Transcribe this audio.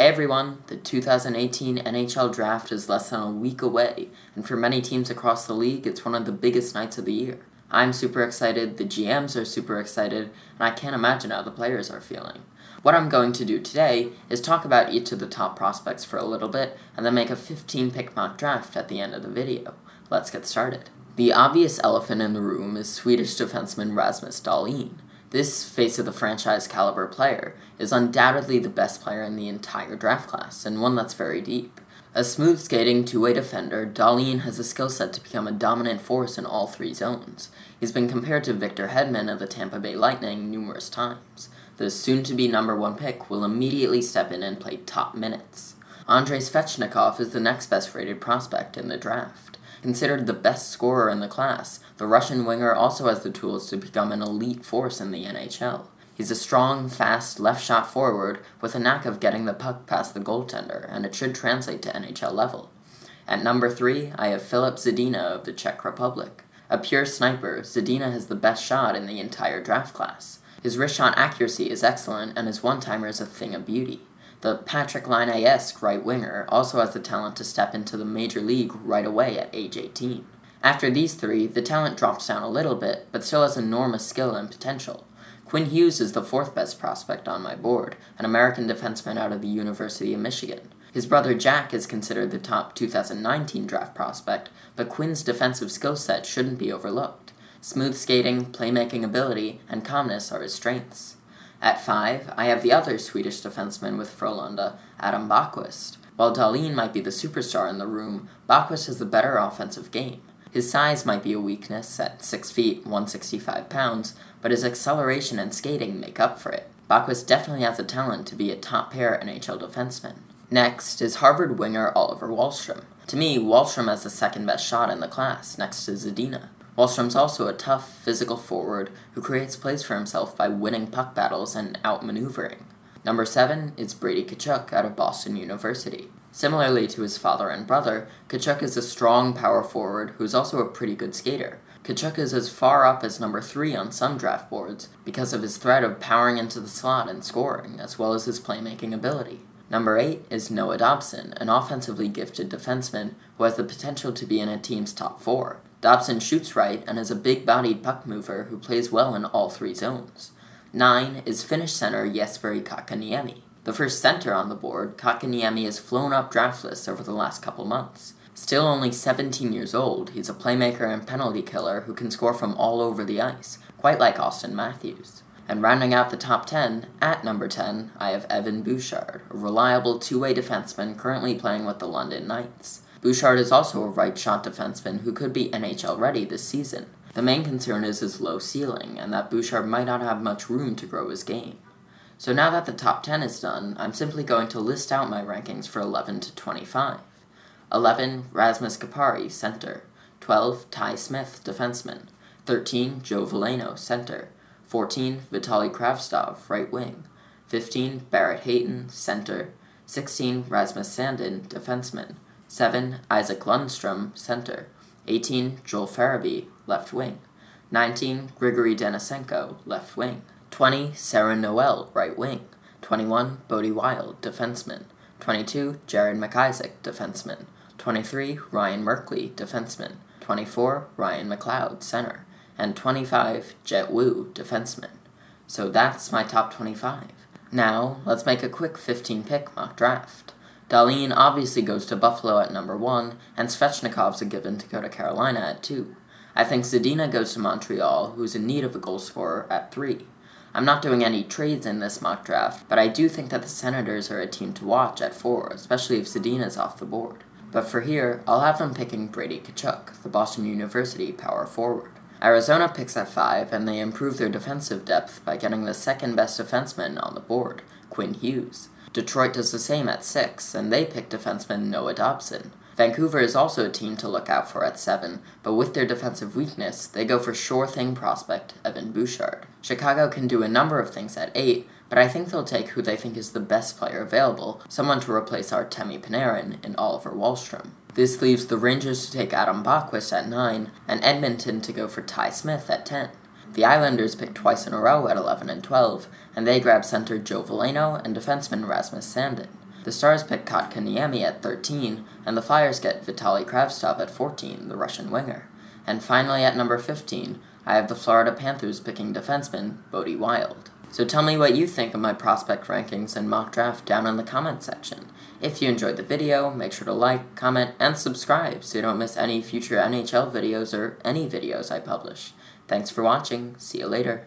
Hey everyone, the 2018 NHL Draft is less than a week away, and for many teams across the league, it's one of the biggest nights of the year. I'm super excited, the GMs are super excited, and I can't imagine how the players are feeling. What I'm going to do today is talk about each of the top prospects for a little bit, and then make a 15-pick mock draft at the end of the video. Let's get started. The obvious elephant in the room is Swedish defenseman Rasmus Dahlin. This face-of-the-franchise caliber player is undoubtedly the best player in the entire draft class, and one that's very deep. A smooth-skating, two-way defender, Dahlin has a skill set to become a dominant force in all three zones. He's been compared to Victor Hedman of the Tampa Bay Lightning numerous times. The soon-to-be #1 pick will immediately step in and play top minutes. Andrei Svechnikov is the next best-rated prospect in the draft. Considered the best scorer in the class, the Russian winger also has the tools to become an elite force in the NHL. He's a strong, fast, left-shot forward with a knack of getting the puck past the goaltender, and it should translate to NHL level. At number 3, I have Filip Zadina of the Czech Republic. A pure sniper, Zadina has the best shot in the entire draft class. His wrist shot accuracy is excellent, and his one-timer is a thing of beauty. The Patrick Laine-esque right winger also has the talent to step into the major league right away at age 18. After these three, the talent drops down a little bit, but still has enormous skill and potential. Quinn Hughes is the 4th best prospect on my board, an American defenseman out of the University of Michigan. His brother Jack is considered the top 2019 draft prospect, but Quinn's defensive skill set shouldn't be overlooked. Smooth skating, playmaking ability, and calmness are his strengths. At 5, I have the other Swedish defenseman with Frölunda, Adam Backquist. While Dahlin might be the superstar in the room, Backquist has the better offensive game. His size might be a weakness at 6 feet, 165 pounds, but his acceleration and skating make up for it. Backquist definitely has the talent to be a top-pair NHL defenseman. Next is Harvard winger Oliver Wahlstrom. To me, Wahlstrom has the 2nd best shot in the class, next to Zadina. Wahlstrom's also a tough, physical forward who creates plays for himself by winning puck battles and outmaneuvering. Number 7 is Brady Tkacuk out of Boston University. Similarly to his father and brother, Tkacuk is a strong power forward who's also a pretty good skater. Tkacuk is as far up as number 3 on some draft boards because of his threat of powering into the slot and scoring, as well as his playmaking ability. Number 8 is Noah Dobson, an offensively gifted defenseman who has the potential to be in a team's top 4. Dobson shoots right and is a big-bodied puck mover who plays well in all 3 zones. 9 is Finnish center Jesperi Kotkaniemi. The first center on the board, Kotkaniemi has flown up draft lists over the last couple months. Still only 17 years old, he's a playmaker and penalty killer who can score from all over the ice, quite like Austin Matthews. And rounding out the top 10, at number 10, I have Evan Bouchard, a reliable two-way defenseman currently playing with the London Knights. Bouchard is also a right-shot defenseman who could be NHL ready this season. The main concern is his low ceiling, and that Bouchard might not have much room to grow his game. So now that the top 10 is done, I'm simply going to list out my rankings for 11 to 25. 11, Rasmus Kupari, center. 12, Ty Smith, defenseman. 13, Joe Veleno, center. 14, Vitaly Kravtsov, right wing. 15, Barrett Hayton, center. 16, Rasmus Sandin, defenseman. 7, Isaac Lundstrom, center. 18, Joel Farabee, left wing. 19, Grigory Denisenko, left wing. 20, Sarah Noel, right wing. 21, Bodie Wild, defenseman. 22, Jared McIsaac, defenseman. 23, Ryan Merkley, defenseman. 24, Ryan McLeod, center. And 25, Jet Wu, defenseman. So that's my top 25. Now, let's make a quick 15-pick mock draft. Dahlin obviously goes to Buffalo at number 1, and Svechnikov's a given to go to Carolina at 2. I think Zadina goes to Montreal, who's in need of a goal scorer, at 3. I'm not doing any trades in this mock draft, but I do think that the Senators are a team to watch at 4, especially if Zadina's off the board. But for here, I'll have them picking Brady Tkacuk, the Boston University power forward. Arizona picks at 5, and they improve their defensive depth by getting the 2nd best defenseman on the board, Quinn Hughes. Detroit does the same at 6, and they pick defenseman Noah Dobson. Vancouver is also a team to look out for at 7, but with their defensive weakness, they go for sure-thing prospect Evan Bouchard. Chicago can do a number of things at 8, but I think they'll take who they think is the best player available, someone to replace Artemi Panarin in Oliver Wahlstrom. This leaves the Rangers to take Adam Backquist at 9, and Edmonton to go for Ty Smith at 10. The Islanders picked twice in a row at 11 and 12, and they grabbed center Joe Veleno and defenseman Rasmus Sandin. The Stars pick Kotkaniemi at 13, and the Flyers get Vitaly Kravtsov at 14, the Russian winger. And finally at number 15, I have the Florida Panthers picking defenseman Bodie Wild. So tell me what you think of my prospect rankings and mock draft down in the comment section. If you enjoyed the video, make sure to like, comment, and subscribe so you don't miss any future NHL videos or any videos I publish. Thanks for watching. See you later.